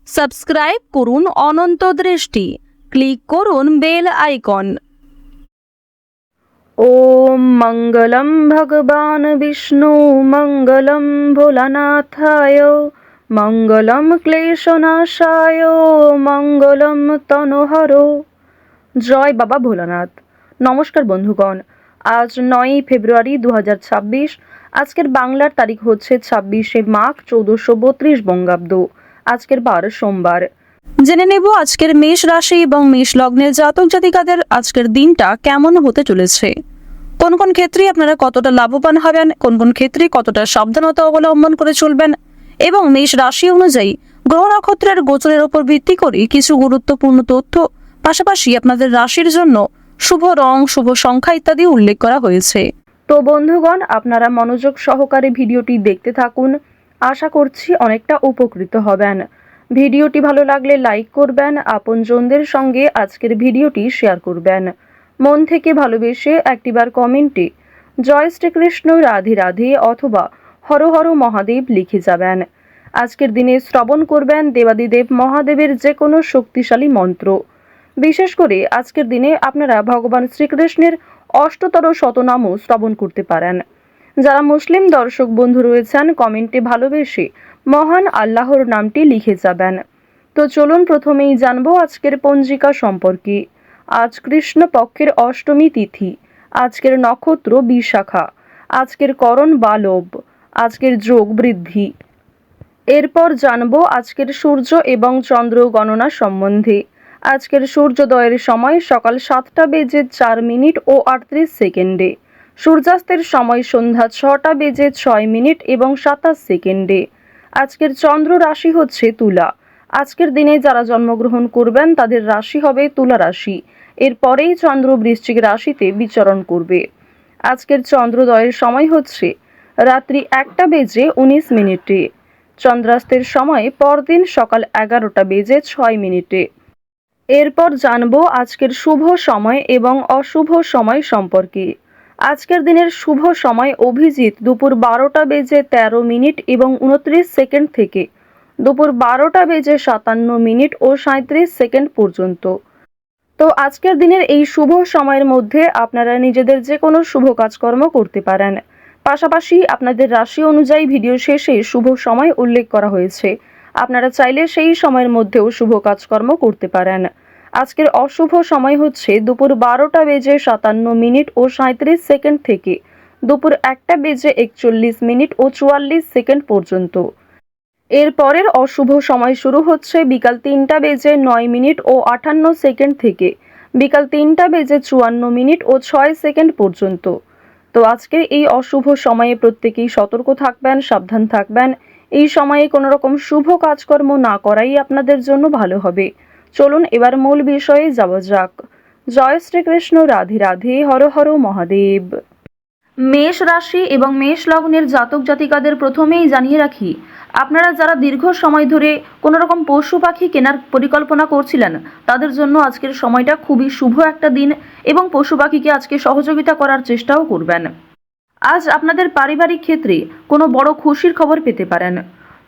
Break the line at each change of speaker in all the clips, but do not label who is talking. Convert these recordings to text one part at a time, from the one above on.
Subscribe করুন অনন্ত দৃষ্টি, click করুন বেল আইকন।
ওম মঙ্গলম ভগবান বিষ্ণু মঙ্গলম ভোলানাথায় মঙ্গলম ক্লেশনাশায় মঙ্গলম তনোহর। জয় বাবা ভোলানাথ। নমস্কার বন্ধুগণ, আজ 9ই ফেব্রুয়ারি 2026। আজকের বাংলার তারিখ হচ্ছে 26শে মাঘ 1432 বঙ্গাব্দ। আজকের বার সোমবার।
জেনে নেব আজকের মেষ রাশি এবং মেষ লগ্নের জাতক জাতিকাদের আজকের দিনটা কেমন হতে চলেছে। কোন কোন ক্ষেত্রে আপনারা কতটা লাভবান হবেন, কোন কোন ক্ষেত্রে কতটা সাবধানতা অবলম্বন করে চলবেন এবং মেষ রাশি অনুযায়ী গ্রহ নক্ষত্রের গোচরের উপর ভিত্তি করে কিছু গুরুত্বপূর্ণ তথ্য, পাশাপাশি আপনাদের রাশির জন্য শুভ রং, শুভ সংখ্যা ইত্যাদি উল্লেখ করা হয়েছে।
তো বন্ধুগণ, আপনারা মনোযোগ সহকারে ভিডিওটি দেখতে থাকুন। আশা করছি অনেকটা উপকৃত হবেন। ভিডিওটি ভালো লাগলে লাইক করবেন, আপনজনদের সঙ্গে আজকের ভিডিওটি শেয়ার করবেন। মন থেকে ভালোবেসে একটিবার কমেন্টে জয় শ্রীকৃষ্ণ, রাধে রাধে অথবা হর হর মহাদেব লিখে যাবেন। আজকের দিনে শ্রবণ করবেন দেবাদিদেব মহাদেবের যে কোনো শক্তিশালী মন্ত্র। বিশেষ করে আজকের দিনে আপনারা ভগবান শ্রীকৃষ্ণের অষ্টতর শতনামও শ্রবণ করতে পারেন। যারা মুসলিম দর্শক বন্ধু রয়েছেন, কমেন্টে ভালোবেসে মহান আল্লাহর নামটি লিখে যাবেন। তো চলুন প্রথমেই জানবো আজকের পঞ্জিকা সম্পর্কে। আজ কৃষ্ণ পক্ষের অষ্টমী তিথি, আজকের নক্ষত্র বিশাখা, আজকের করণ বালব, আজকের যোগ বৃদ্ধি। এরপর জানবো আজকের সূর্য এবং চন্দ্র গণনা সম্বন্ধে। আজকের সূর্যোদয়ের সময় সকাল 7টা বেজে 4 মিনিট ও 38 সেকেন্ডে, সূর্যাস্তের সময় সন্ধ্যা 6টা বেজে 6 মিনিট এবং 27 সেকেন্ডে। আজকের চন্দ্র রাশি হচ্ছে তুলা। আজকের দিনে যারা জন্মগ্রহণ করবেন তাদের রাশি হবে তুলা রাশি। এরপরেই চন্দ্র বৃশ্চিক রাশিতে বিচরণ করবে। আজকের চন্দ্রোদয়ের সময় হচ্ছে রাত্রি 1টা বেজে 19 মিনিটে। চন্দ্রাস্তের সময় পরদিন সকাল 11টা বেজে 6 মিনিটে। এরপর জানবো আজকের শুভ সময় এবং অশুভ সময় সম্পর্কে। আজকের দিনের শুভ সময় অভিজিৎ দুপুর 12টা বেজে 13 মিনিট এবং 29 সেকেন্ড থেকে দুপুর 12টা বেজে 57 মিনিট ও 37 সেকেন্ড পর্যন্ত। তো আজকের দিনের এই শুভ সময়ের মধ্যে আপনারা নিজেদের যে কোনো শুভ কাজকর্ম করতে পারেন। পাশাপাশি আপনাদের রাশি অনুযায়ী ভিডিও শেষে শুভ সময় উল্লেখ করা হয়েছে, আপনারা চাইলে সেই সময়ের মধ্যেও শুভ কাজকর্ম করতে পারেন। আজকের অশুভ সময় হচ্ছে দুপুর 12টা বেজে 57 মিনিট ও 37 সেকেন্ড থেকে দুপুর 1টা বেজে 41 মিনিট ও 44 সেকেন্ড পর্যন্ত। এর পরের অশুভ সময় শুরু হচ্ছে বিকাল 3টা বেজে 9 মিনিট ও 58 সেকেন্ড থেকে বিকাল 3টা বেজে 54 মিনিট ও 6 সেকেন্ড পর্যন্ত। তো আজকের এই অশুভ সময়ে প্রত্যেকেই সতর্ক থাকবেন, সাবধান থাকবেন। এই সময়ে কোনো রকম শুভ কাজকর্ম না করাই আপনাদের জন্য ভালো হবে। চলুন এবার মূল বিষয়ে যাওয়া যাক। জয় শ্রীকৃষ্ণ, রাধে রাধে, হর হর মহাদেব। মেষ রাশি এবং মেষ লগ্নের জাতক জাতিকাদের প্রথমেই জানিয়ে রাখি, আপনারা যারা দীর্ঘ সময় ধরে কোনো রকম পশু পাখি কেনার পরিকল্পনা করছিলেন তাদের জন্য আজকের সময়টা খুবই শুভ একটা দিন এবং পশু পাখিকে আজকে সহযোগিতা করার চেষ্টাও করবেন। আজ আপনাদের পারিবারিক ক্ষেত্রে কোনো বড় খুশির খবর পেতে পারেন,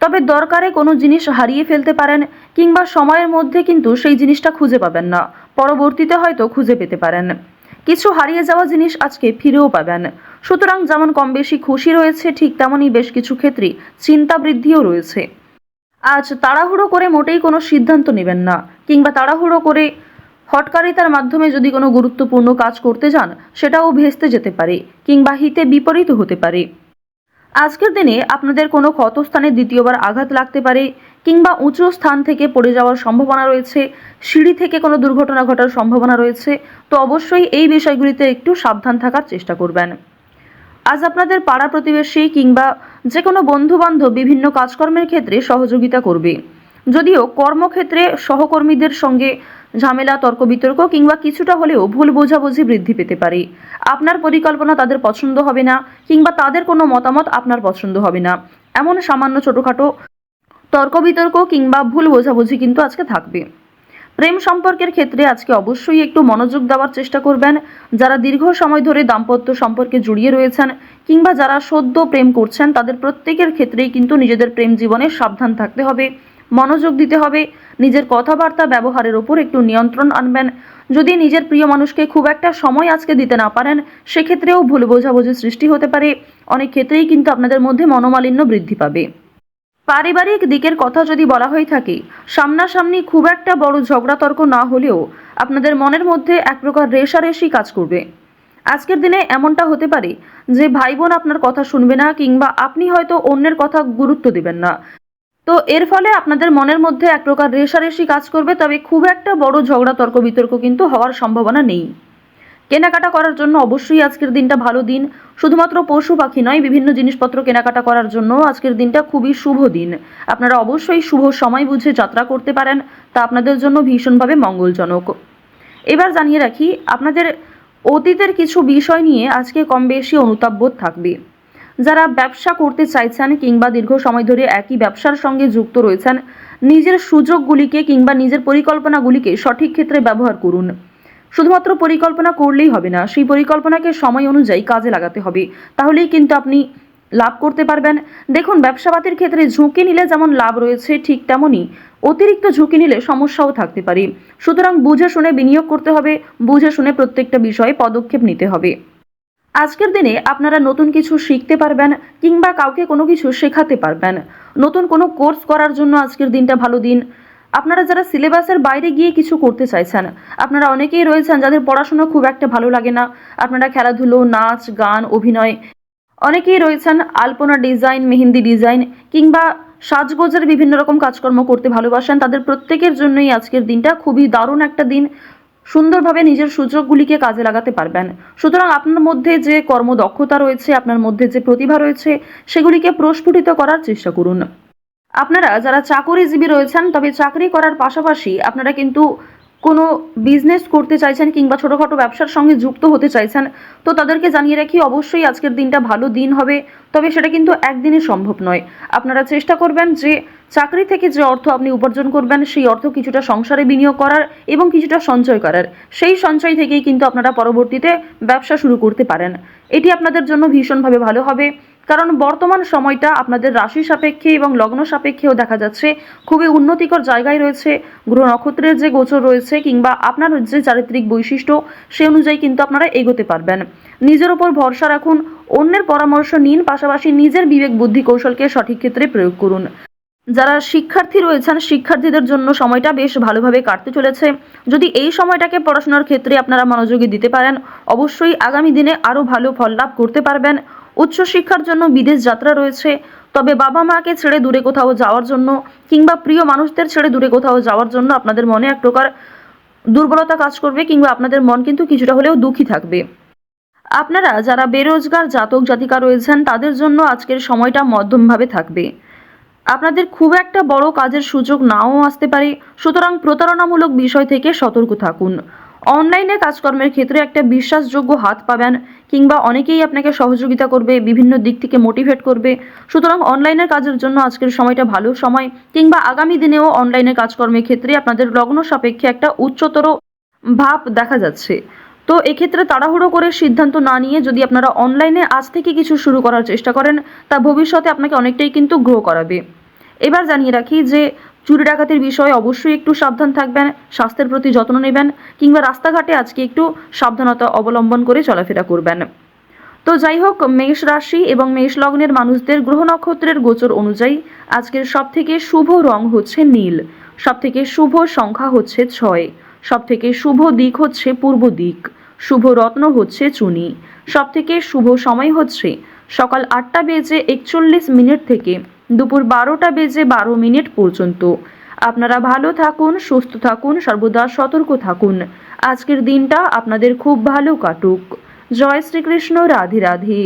তবে দরকারে কোনো জিনিস হারিয়ে ফেলতে পারেন কিংবা সময়ের মধ্যে কিন্তু সেই জিনিসটা খুঁজে পাবেন না, পরবর্তীতে হয়তো খুঁজে পেতে পারেন। কিছু হারিয়ে যাওয়া জিনিস আজকে ফিরেও পাবেন। সুতরাং যেমন কম বেশি খুশি রয়েছে, ঠিক তেমনই বেশ কিছু ক্ষেত্রে চিন্তা বৃদ্ধিও রয়েছে। আজ তাড়াহুড়ো করে মোটেই কোনো সিদ্ধান্ত নেবেন না, কিংবা তাড়াহুড়ো করে হঠকারিতার মাধ্যমে যদি কোনো গুরুত্বপূর্ণ কাজ করতে যান সেটাও ভেস্তে যেতে পারে কিংবা হিতে বিপরীত হতে পারে। আজকের দিনে আপনাদের কোনো ক্ষতস্থানে দ্বিতীয়বার আঘাত লাগতে পারে কিংবা উঁচু স্থান থেকে পড়ে যাওয়ার সম্ভাবনা রয়েছে, সিঁড়ি থেকে কোনো দুর্ঘটনা ঘটার সম্ভাবনা রয়েছে। তো অবশ্যই এই বিষয়গুলিতে একটু সাবধান থাকার চেষ্টা করবেন। আজ আপনাদের পাড়া প্রতিবেশী কিংবা যে কোনো বন্ধুবান্ধব বিভিন্ন কাজকর্মের ক্ষেত্রে সহযোগিতা করবে। যদিও কর্মক্ষেত্রে সহকর্মীদের সঙ্গে ঝামেলা, তর্ক বিতর্ক কিংবা কিছুটা হলেও ভুল বোঝাবুঝি বৃদ্ধি পেতে পারে। আপনার পরিকল্পনা তাদের পছন্দ হবে না কিংবা তাদের কোনো মতামত আপনার পছন্দ হবে না, এমন সামান্য ছোটোখাটো তর্ক বিতর্ক কিংবা ভুল বোঝাবুঝি কিন্তু আজকে থাকবে। প্রেম সম্পর্কের ক্ষেত্রে আজকে অবশ্যই একটু মনোযোগ দেওয়ার চেষ্টা করবেন। যারা দীর্ঘ সময় ধরে দাম্পত্য সম্পর্কে জড়িয়ে রয়েছেন কিংবা যারা সদ্য প্রেম করছেন তাদের প্রত্যেকের ক্ষেত্রেই কিন্তু নিজেদের প্রেম জীবনে সাবধান থাকতে হবে। মনোযোগ দিতে হবে। নিজের কথাবার্তা ব্যবহারের ওপর একটু নিয়ন্ত্রণ আনবেন। যদি নিজের প্রিয় মানুষকে খুব একটা সময় আজকে দিতে না পারেন, সেক্ষেত্রেও ভুল বোঝাবুঝির সৃষ্টি হতে পারে। অনেক ক্ষেত্রেই কিন্তু আপনাদের মধ্যে মনোমালিন্য বৃদ্ধি পাবে। পারিবারিক দিকের কথা যদি বলা হয়ে থাকে, সামনাসামনি খুব একটা বড় ঝগড়া তর্ক না হলেও আপনাদের মনের মধ্যে এক প্রকার রেষারেষি কাজ করবে। আজকের দিনে এমনটা হতে পারে যে ভাই বোন আপনার কথা শুনবে না, কিংবা আপনি হয়তো অন্যের কথা গুরুত্ব দিবেন না। তো এর ফলে আপনাদের মনের মধ্যে এক প্রকার রেষারেষি কাজ করবে, তবে খুব একটা বড় ঝগড়া তর্ক বিতর্ক কিন্তু হওয়ার সম্ভাবনা নেই। কেনাকাটা করার জন্য অবশ্যই আজকের দিনটা ভালো দিন। শুধুমাত্র পশু পাখি নয়, বিভিন্ন জিনিসপত্র কেনাকাটা করার জন্য আজকের দিনটা খুবই শুভ দিন। আপনারা অবশ্যই শুভ সময় বুঝে যাত্রা করতে পারেন, তা আপনাদের জন্য ভীষণভাবে মঙ্গলজনক। এবার জানিয়ে রাখি, আপনাদের অতীতের কিছু বিষয় নিয়ে আজকে কম বেশি অনুতাপ বোধ থাকবে। যারা ব্যবসা করতে চাইছেন কিংবা দীর্ঘ সময় ধরে একই ব্যবসার সঙ্গে যুক্ত রয়েছেন, নিজের সুযোগগুলিকে কিংবা নিজের পরিকল্পনাগুলিকে সঠিক ক্ষেত্রে ব্যবহার করুন। শুধুমাত্র পরিকল্পনা করলেই হবে না, সেই পরিকল্পনাকে সময় অনুযায়ী কাজে লাগাতে হবে, তাহলেই কিন্তু আপনি লাভ করতে পারবেন। দেখুন, ব্যবসাপাতির ক্ষেত্রে ঝুঁকি নিলে যেমন লাভ রয়েছে, ঠিক তেমনই অতিরিক্ত ঝুঁকি নিলে সমস্যাও থাকতে পারে। সুতরাং বুঝে শুনে বিনিয়োগ করতে হবে, বুঝে শুনে প্রত্যেকটা বিষয়ে পদক্ষেপ নিতে হবে। আজকের দিনে আপনারা নতুন কিছু শিখতে পারবেন কিংবা কাউকে কোনো কিছু শেখাতে পারবেন। নতুন কোনো কোর্স করার জন্য আজকের দিনটা ভালো দিন। আপনারা যারা সিলেবাসের বাইরে গিয়ে কিছু করতে চাইছেন, আপনারা অনেকেই রয়েছেন যাদের পড়াশোনা খুব একটা ভালো লাগে না, আপনারা খেলাধুলো, নাচ, গান, অভিনয়, অনেকেই রয়েছেন আলপনা ডিজাইন, মেহেন্দি ডিজাইন কিংবা সাজগোজের বিভিন্ন রকম কাজকর্ম করতে ভালোবাসেন, তাদের প্রত্যেকের জন্যই আজকের দিনটা খুবই দারুণ একটা দিন। সুন্দরভাবে নিজের সুযোগগুলিকে কাজে লাগাতে পারবেন। সুতরাং আপনার মধ্যে যে কর্মদক্ষতা রয়েছে, আপনার মধ্যে যে প্রতিভা রয়েছে, সেগুলিকে প্রস্ফুটিত করার চেষ্টা করুন। আপনারা যারা চাকরিজীবী রয়েছেন, তবে চাকরি করার পাশাপাশি আপনারা কিন্তু কোনো বিজনেস করতে চাইছেন কিংবা ছোটোখাটো ব্যবসার সঙ্গে যুক্ত হতে চাইছেন, তো তাদেরকে জানিয়ে রাখি অবশ্যই আজকের দিনটা ভালো দিন হবে। তবে সেটা কিন্তু একদিনে সম্ভব নয়। আপনারা চেষ্টা করবেন যে চাকরি থেকে যে অর্থ আপনি উপার্জন করবেন, সেই অর্থ কিছুটা সংসারে বিনিয়োগ করার এবং কিছুটা সঞ্চয় করার। সেই সঞ্চয় থেকেই কিন্তু আপনারা পরবর্তীতে ব্যবসা শুরু করতে পারেন। এটি আপনাদের জন্য ভীষণভাবে ভালো হবে, কারণ বর্তমান সময়টা আপনাদের রাশি সাপেক্ষে এবং লগ্ন সাপেক্ষেও দেখা যাচ্ছে খুবই উন্নতিকর জায়গায় রয়েছে। গ্রহ নক্ষত্রের যে গোচর রয়েছে কিংবা আপনার যে চারিত্রিক বৈশিষ্ট্য, সে অনুযায়ী কিন্তু আপনারা এগোতে পারবেন। নিজের ওপর ভরসা রাখুন, অন্যের পরামর্শ নিন, পাশাপাশি নিজের বিবেক বুদ্ধি কৌশলকে সঠিক ক্ষেত্রে প্রয়োগ করুন। যারা শিক্ষার্থী রয়েছেন, শিক্ষার্থীদের জন্য সময়টা বেশ ভালোভাবে কাটতে চলেছে। যদি এই সময়টাকে পড়াশোনার ক্ষেত্রে আপনারা মনোযোগী দিতে পারেন, অবশ্যই আগামী দিনে আরও ভালো ফল লাভ করতে পারবেন। উচ্চশিক্ষার জন্য বিদেশ যাত্রা রয়েছে, তবে বাবা মাকে ছেড়ে দূরে কোথাও যাওয়ার জন্য কিংবা প্রিয় মানুষদের ছেড়ে দূরে কোথাও যাওয়ার জন্য আপনাদের মনে এক প্রকার দুর্বলতা কাজ করবে, কিংবা আপনাদের মন কিন্তু কিছুটা হলেও দুঃখী থাকবে। আপনারা যারা বেরোজগার জাতক জাতিকা রয়েছেন, তাদের জন্য আজকের সময়টা মধ্যমভাবে থাকবে। আপনাদের খুব একটা বড় কাজের সুযোগ নাও আসতে পারে, সুতরাং প্রতারণামূলক বিষয় থেকে সতর্ক থাকুন। অনলাইনে কাজকর্মের ক্ষেত্রে একটা বিশ্বাসযোগ্য হাত পাবেন, কিংবা অনেকেই আপনাকে সহযোগিতা করবে, বিভিন্ন দিক থেকে মোটিভেট করবে। সুতরাং অনলাইনের কাজের জন্য আজকের সময়টা ভালো সময়, কিংবা আগামী দিনেও অনলাইনের কাজকর্মের ক্ষেত্রে আপনাদের লগ্ন সাপেক্ষে একটা উচ্চতর ভাব দেখা যাচ্ছে। তো এক্ষেত্রে তাড়াহুড়ো করে সিদ্ধান্ত না নিয়ে যদি আপনারা অনলাইনে আজ থেকে কিছু শুরু করার চেষ্টা করেন, তা ভবিষ্যতে আপনাকে অনেকটাই কিন্তু গ্রো করাবে। এবার জানিয়ে রাখি যে চুরি ডাকাতির বিষয়ে অবশ্যই একটু সাবধান থাকবেন, স্বাস্থ্যের প্রতি যত্ন নেবেন, কিংবা রাস্তাঘাটে আজকে একটু সাবধানতা অবলম্বন করে চলাফেরা করবেন। তো যাই হোক, মেষ রাশি এবং মেষ লগ্নের মানুষদের গ্রহ নক্ষত্রের গোচর অনুযায়ী আজকের সবথেকে শুভ রং হচ্ছে নীল, সবথেকে শুভ সংখ্যা হচ্ছে 6, সবথেকে শুভ দিক হচ্ছে পূর্ব দিক, শুভ রত্ন হচ্ছে চুনি, সবথেকে শুভ সময় হচ্ছে সকাল 8:41 থেকে দুপুর 12:12 পর্যন্ত। আপনারা ভালো থাকুন, সুস্থ থাকুন, সর্বদা সতর্ক থাকুন। আজকের দিনটা আপনাদের খুব ভালো কাটুক। জয় শ্রীকৃষ্ণ, রাধে রাধে।